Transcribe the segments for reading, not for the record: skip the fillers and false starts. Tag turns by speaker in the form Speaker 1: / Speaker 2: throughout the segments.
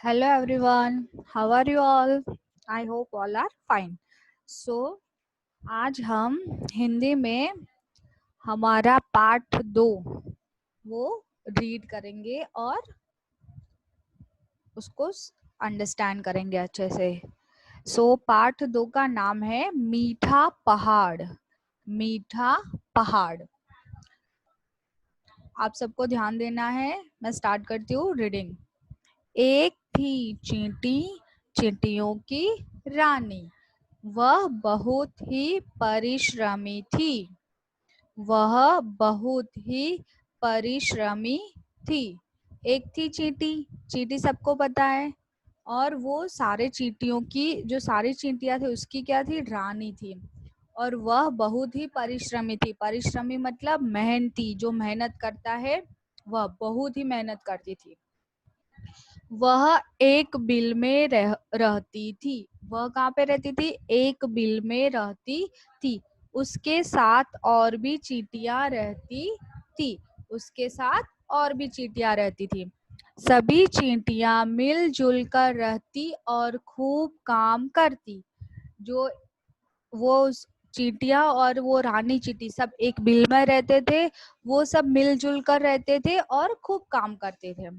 Speaker 1: Hello everyone, how are you all? I hope all are fine. So आज हम हिंदी में हमारा पार्ट 2 वो रीड करेंगे और उसको अंडरस्टैंड करेंगे अच्छे से। पार्ट 2 का नाम है मीठा पहाड़। मीठा पहाड़। आप सबको ध्यान देना है। मैं स्टार्ट करती हूँ रीडिंग। एक थी चींटी, चींटियों की रानी। वह बहुत ही परिश्रमी थी। वह बहुत ही परिश्रमी थी। एक थी चींटी, चींटी सबको पता है, और वो सारे चींटियों की, जो सारी चींटियां थी उसकी क्या थी, रानी थी। और वह बहुत ही परिश्रमी थी। परिश्रमी मतलब मेहनती, जो मेहनत करता है, वह बहुत ही मेहनत करती थी। वह एक बिल में रहती थी। वह कहाँ पे रहती थी? एक बिल में रहती थी। उसके साथ और भी चींटियां रहती थी। उसके साथ और भी चींटियां रहती थी। सभी चींटियां मिलजुल कर रहती और खूब काम करती। जो वो चींटियां और वो रानी चींटी सब एक बिल में रहते थे। वो सब मिलजुल कर रहते थे और खूब काम करते थे।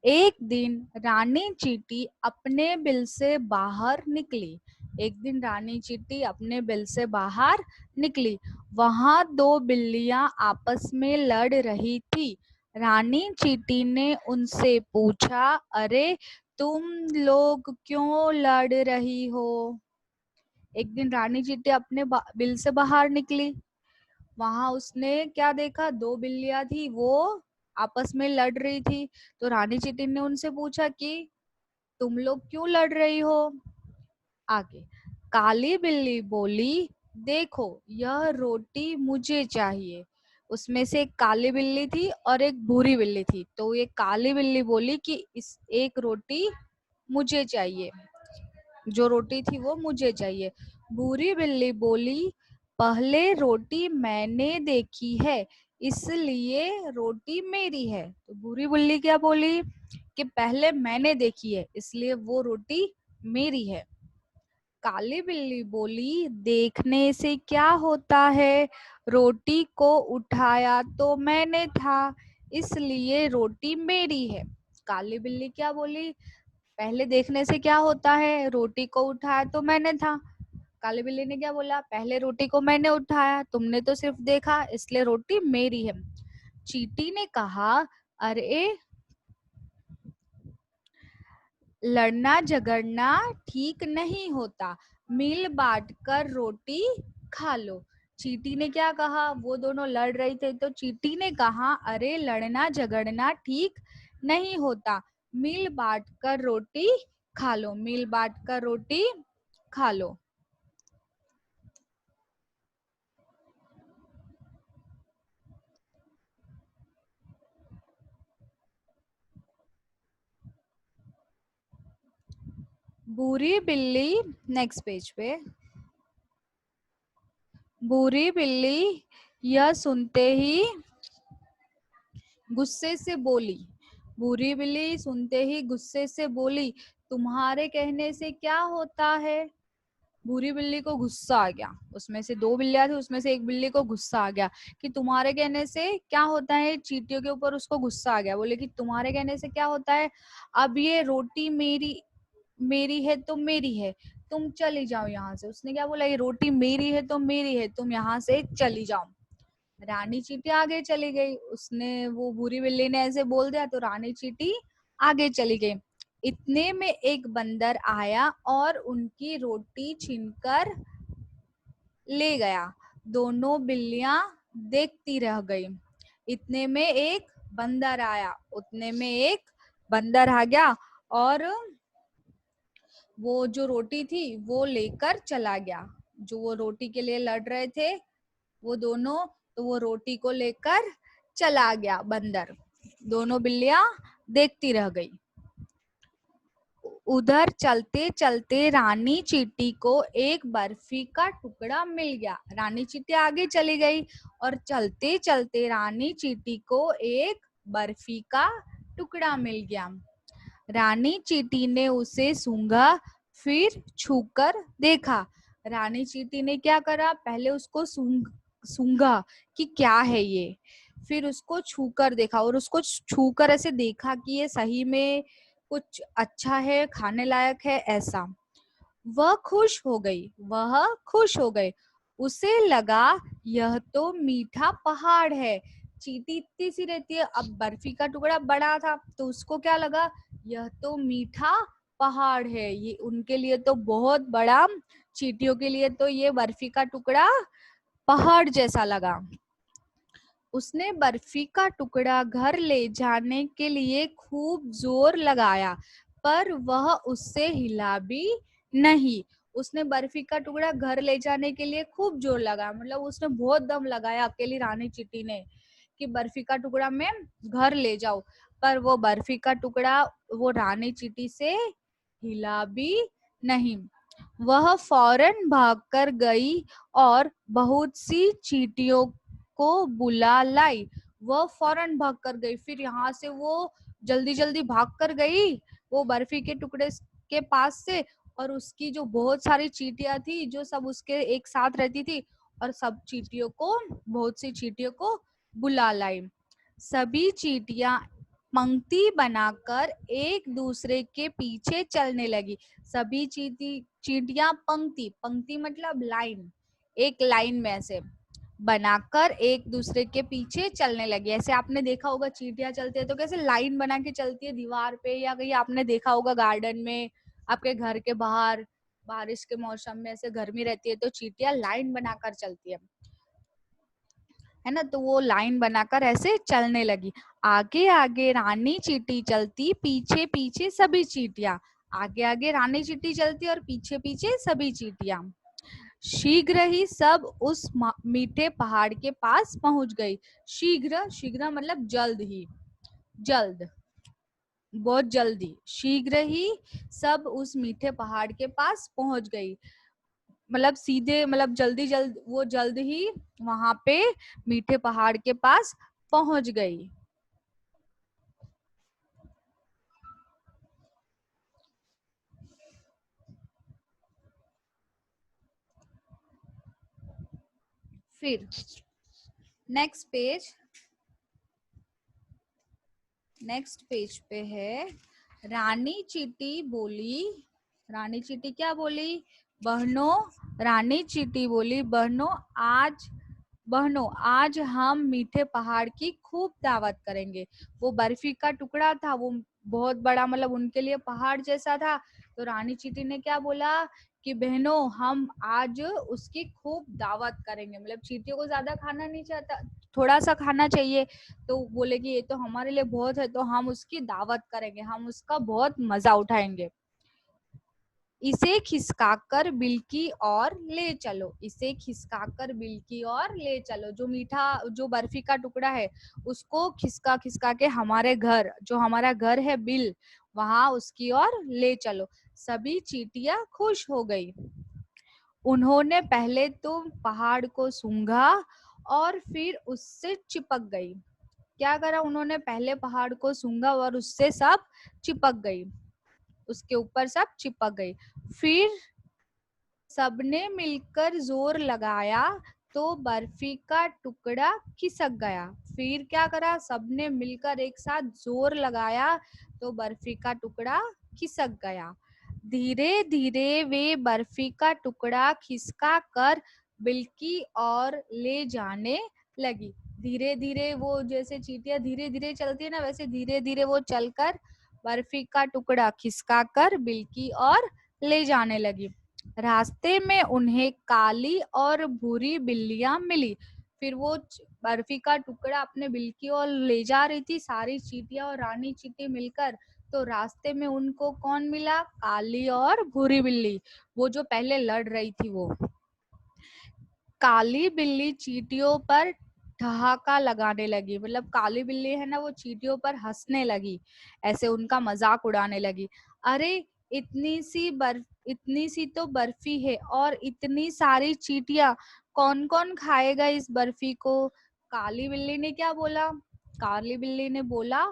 Speaker 1: एक दिन रानी चींटी अपने बिल से बाहर निकली। एक दिन रानी चींटी अपने बिल से बाहर निकली। वहां दो बिल्लियां आपस में लड़ रही थी। रानी चींटी ने उनसे पूछा, अरे तुम लोग क्यों लड़ रही हो? एक दिन रानी चींटी अपने बिल से बाहर निकली। वहां उसने क्या देखा? दो बिल्लियां थी, वो आपस में लड़ रही थी। तो रानी चींटी ने उनसे पूछा कि तुम लोग क्यों लड़ रही हो? आगे काली बिल्ली बोली, देखो यह रोटी मुझे चाहिए। उसमें से एक काली बिल्ली थी और एक भूरी बिल्ली थी। तो ये काली बिल्ली बोली कि इस एक रोटी मुझे चाहिए, जो रोटी थी वो मुझे चाहिए। भूरी बिल्ली बोली, पहले रोटी मैंने देखी है, इसलिए रोटी मेरी है। तो भूरी बिल्ली क्या बोली कि पहले मैंने देखी है, इसलिए वो रोटी मेरी है। काली बिल्ली बोली, देखने से क्या होता है, रोटी को उठाया तो मैंने था, इसलिए रोटी मेरी है। काली बिल्ली क्या बोली? पहले देखने से क्या होता है, रोटी को उठाया तो मैंने था। काली बिल्ली ने क्या बोला? पहले रोटी को मैंने उठाया, तुमने तो सिर्फ देखा, इसलिए रोटी मेरी है। चींटी ने कहा, अरे लड़ना झगड़ना ठीक नहीं होता, मिल बांट कर रोटी खा लो। चींटी ने क्या कहा? वो दोनों लड़ रहे थे, तो चींटी ने कहा, अरे लड़ना झगड़ना ठीक नहीं होता, मिल बांट कर रोटी खा लो। मिल बांट कर रोटी खा लो। बुरी बिल्ली, नेक्स्ट पेज पे। बुरी बिल्ली यह सुनते ही गुस्से से बोली। बुरी बिल्ली सुनते ही गुस्से से बोली, तुम्हारे कहने से क्या होता है? बुरी बिल्ली को गुस्सा आ गया। उसमें से दो बिल्लियां थी, उसमें से एक बिल्ली को गुस्सा आ गया कि तुम्हारे कहने से क्या होता है। चींटियों के ऊपर उसको गुस्सा आ गया। बोले कि तुम्हारे कहने से क्या होता है, अब ये रोटी मेरी मेरी है तो मेरी है, तुम चली जाओ यहाँ से। उसने क्या बोला? ये रोटी मेरी है तो मेरी है, तुम यहाँ से चली जाओ। रानी चींटी आगे चली गई। उसने, वो बुरी बिल्ली ने ऐसे बोल दिया तो रानी चींटी आगे चली गई। इतने में एक बंदर आया और उनकी रोटी छीनकर ले गया। दोनों बिल्लियां देखती रह गई। इतने में एक बंदर आया। उतने में एक बंदर आ गया और वो जो रोटी थी वो लेकर चला गया। जो वो रोटी के लिए लड़ रहे थे वो दोनों, तो वो रोटी को लेकर चला गया बंदर। दोनों बिल्लियां देखती रह गई। उधर चलते चलते रानी चींटी को एक बर्फी का टुकड़ा मिल गया। रानी चींटी आगे चली गई और चलते चलते रानी चींटी को एक बर्फी का टुकड़ा मिल गया। रानी चींटी ने उसे सूंघा, फिर छूकर देखा। रानी चींटी ने क्या करा, पहले उसको सूंघा कि क्या है ये, फिर उसको छूकर देखा और उसको छूकर ऐसे देखा कि ये सही में कुछ अच्छा है, खाने लायक है ऐसा। वह खुश हो गई, वह खुश हो गई। उसे लगा यह तो मीठा पहाड़ है। चींटी इतनी सी रहती है, अब बर्फी का टुकड़ा बड़ा था तो उसको क्या लगा, यह तो मीठा पहाड़ है, ये उनके लिए तो बहुत बड़ा, चींटियों के लिए तो ये बर्फी का टुकड़ा पहाड़ जैसा लगा। उसने बर्फी का टुकड़ा घर ले जाने के लिए खूब जोर लगाया, पर वह उससे हिला भी नहीं। उसने बर्फी का टुकड़ा घर ले जाने के लिए खूब जोर लगाया, मतलब उसने बहुत दम लगाया अकेली रानी चींटी ने कि बर्फी का टुकड़ा मैं घर ले जाऊं, पर वो बर्फी का टुकड़ा वो रानी चींटी से हिला भी नहीं। वह फौरन भागकर गई और बहुत सी चींटियों को बुला लाई। वह फौरन भाग कर गई, फिर यहाँ से वो जल्दी जल्दी भाग कर गई वो बर्फी के टुकड़े के पास से, और उसकी जो बहुत सारी चींटियां थी जो सब उसके एक साथ रहती थी, और सब चींटियों को, बहुत सी चींटियों को बुला लाई। सभी चींटियां पंक्ति बनाकर एक दूसरे के पीछे चलने लगी। सभी चींटियां पंक्ति, पंक्ति मतलब लाइन, एक लाइन में ऐसे बनाकर एक दूसरे के पीछे चलने लगी। ऐसे आपने देखा होगा चींटियां चलती है तो कैसे लाइन बना के चलती है दीवार पे, या कहीं आपने देखा होगा गार्डन में, आपके घर के बाहर बारिश के मौसम में ऐसे गर्मी रहती है तो चींटियां लाइन बनाकर चलती है ना, तो वो लाइन बनाकर ऐसे चलने लगी। आगे आगे रानी चींटी चलती, पीछे पीछे सभी चींटियां। आगे आगे रानी चींटी चलती और पीछे पीछे सभी चींटियां। शीघ्र ही सब उस मीठे पहाड़ के पास पहुंच गई। शीघ्र, शीघ्र मतलब जल्द ही, जल्द, बहुत जल्दी। शीघ्र ही सब उस मीठे पहाड़ के पास पहुंच गई, मतलब सीधे, मतलब जल्दी जल्द, वो जल्द ही वहां पे मीठे पहाड़ के पास पहुंच गई। फिर नेक्स्ट पेज, नेक्स्ट पेज पे है, रानी चींटी बोली, रानी चींटी क्या बोली, बहनों, रानी चींटी बोली, बहनों आज हम मीठे पहाड़ की खूब दावत करेंगे। वो बर्फी का टुकड़ा था, वो बहुत बड़ा, मतलब उनके लिए पहाड़ जैसा था। तो रानी चींटी ने क्या बोला कि बहनों हम आज उसकी खूब दावत करेंगे, मतलब चींटियों को ज्यादा खाना नहीं चाहता, थोड़ा सा खाना चाहिए, तो बोले कि ये तो हमारे लिए बहुत है, तो हम उसकी दावत करेंगे, हम उसका बहुत मजा उठाएंगे। इसे खिसकाकर बिल की ओर ले चलो, इसे खिसकाकर बिल की ओर ले चलो, जो मीठा, जो बर्फी का टुकड़ा है उसको खिसका खिसका के हमारे घर, जो हमारा घर है बिल, वहां उसकी ओर ले चलो। सभी चींटियां खुश हो गई। उन्होंने पहले तो पहाड़ को सूंघा और फिर उससे चिपक गई। क्या करा उन्होंने, पहले पहाड़ को सूंघा और उससे सब चिपक गई, उसके ऊपर सब चिपक गई। फिर सबने मिलकर जोर लगाया तो बर्फी का टुकड़ा खिसक गया। फिर क्या करा, सबने मिलकर एक साथ जोर लगाया तो बर्फी का टुकड़ा खिसक गया। धीरे धीरे वे बर्फी का टुकड़ा खिसका कर बिल की ओर ले जाने लगी। धीरे धीरे वो, जैसे चींटियां धीरे धीरे चलती है ना, वैसे धीरे धीरे वो चलकर बर्फी का टुकड़ा खिसका कर बिल की ओर ले जाने लगी। रास्ते में उन्हें काली और भूरी बिल्लियां मिली। फिर वो बर्फी का टुकड़ा अपने बिल की ओर ले जा रही थी, सारी चींटियां और रानी चींटी मिलकर, तो रास्ते में उनको कौन मिला, काली और भूरी बिल्ली, वो जो पहले लड़ रही थी वो। काली बिल्ली चींटियों पर ठहाका लगाने लगी, मतलब काली बिल्ली है ना, वो चींटियों पर हंसने लगी, ऐसे उनका मजाक उड़ाने लगी। अरे इतनी सी तो बर्फी है और इतनी सारी चींटियां, कौन कौन खाएगा इस बर्फी को। काली बिल्ली ने क्या बोला, काली बिल्ली ने बोला,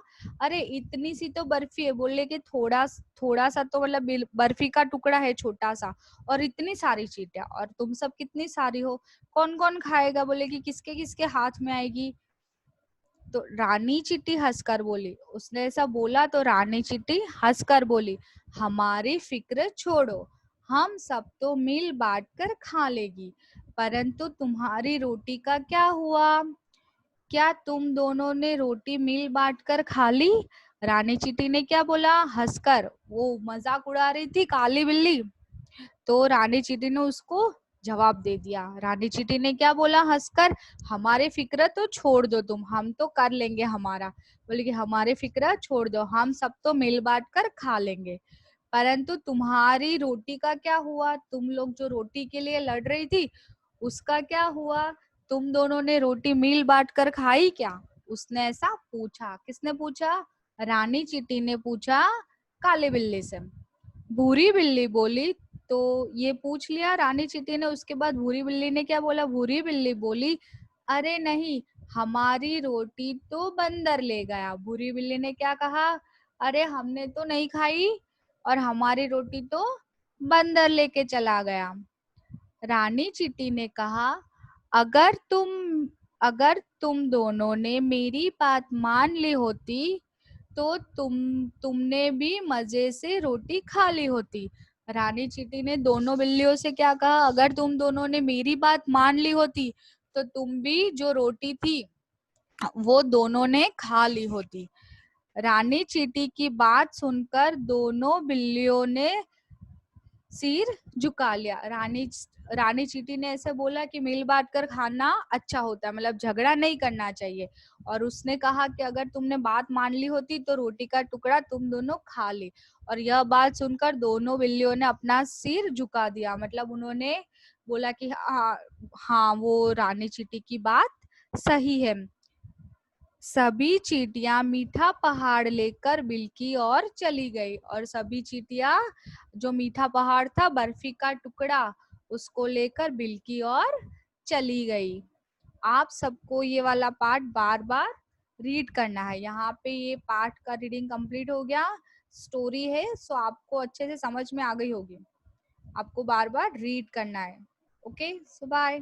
Speaker 1: अरे इतनी सी तो बर्फी है। बोले कि थोड़ा थोड़ा सा तो मतलब बर्फी का टुकड़ा है छोटा सा, और इतनी सारी चींटियां, और तुम सब कितनी सारी हो, कौन कौन खाएगा? बोले कि किसके किसके हाथ में आएगी? तो रानी चींटी हंसकर बोली, उसने ऐसा बोला तो रानी चींटी हंसकर बोली, हमारी फिक्र छोड़ो, हम सब तो मिल बांट कर खा लेगी, परंतु तुम्हारी रोटी का क्या हुआ? क्या तुम दोनों ने रोटी मिल बांट कर खा ली? रानी चींटी ने क्या बोला हंसकर? वो मजाक उड़ा रही थी काली बिल्ली। तो रानी चींटी ने उसको जवाब दे दिया। रानी चींटी ने क्या बोला हंसकर? हमारे फिक्र तो छोड़ दो तुम, हम तो कर लेंगे हमारा। बोले कि हमारे फिक्र छोड़ दो, हम सब तो मिल बांट कर खा लेंगे, परंतु तुम्हारी रोटी का क्या हुआ? तुम लोग जो रोटी के लिए लड़ रही थी, उसका क्या हुआ? तुम दोनों ने रोटी मिल बांट कर खाई क्या? उसने ऐसा पूछा। किसने पूछा? रानी चींटी ने पूछा काली बिल्ली से। भूरी बिल्ली बोली, तो ये पूछ लिया रानी चींटी ने, उसके बाद भूरी बिल्ली ने क्या बोला? भूरी बिल्ली बोली, अरे नहीं, हमारी रोटी तो बंदर ले गया। भूरी बिल्ली ने क्या कहा? अरे हमने तो नहीं खाई, और हमारी रोटी तो बंदर लेके चला गया। रानी चींटी ने कहा, अगर तुम अगर तुम दोनों ने मेरी बात मान ली होती तो तुमने भी मजे से रोटी खा ली होती। रानी चींटी ने दोनों बिल्लियों से क्या कहा? अगर तुम दोनों ने मेरी बात मान ली होती तो तुम भी जो रोटी थी वो दोनों ने खा ली होती। रानी चींटी की बात सुनकर दोनों बिल्लियों ने सिर झुका लिया। रानी चींटी ने ऐसे बोला कि मिल बांट कर खाना अच्छा होता है, मतलब झगड़ा नहीं करना चाहिए। और उसने कहा कि अगर तुमने बात मान ली होती तो रोटी का टुकड़ा तुम दोनों खा ली। और यह बात सुनकर दोनों बिल्लियों ने अपना सिर झुका दिया, मतलब उन्होंने बोला कि हाँ, हाँ वो रानी चींटी की बात सही है। सभी चींटियां मीठा पहाड़ लेकर बिल की ओर चली गई, और सभी चींटियां जो मीठा पहाड़ था, बर्फी का टुकड़ा, उसको लेकर बिल की ओर चली गई। आप सबको ये वाला पार्ट बार बार रीड करना है। यहाँ पे ये पार्ट का रीडिंग कंप्लीट हो गया। स्टोरी है, सो आपको अच्छे से समझ में आ गई होगी। आपको बार बार रीड करना है। ओके, सो बाय।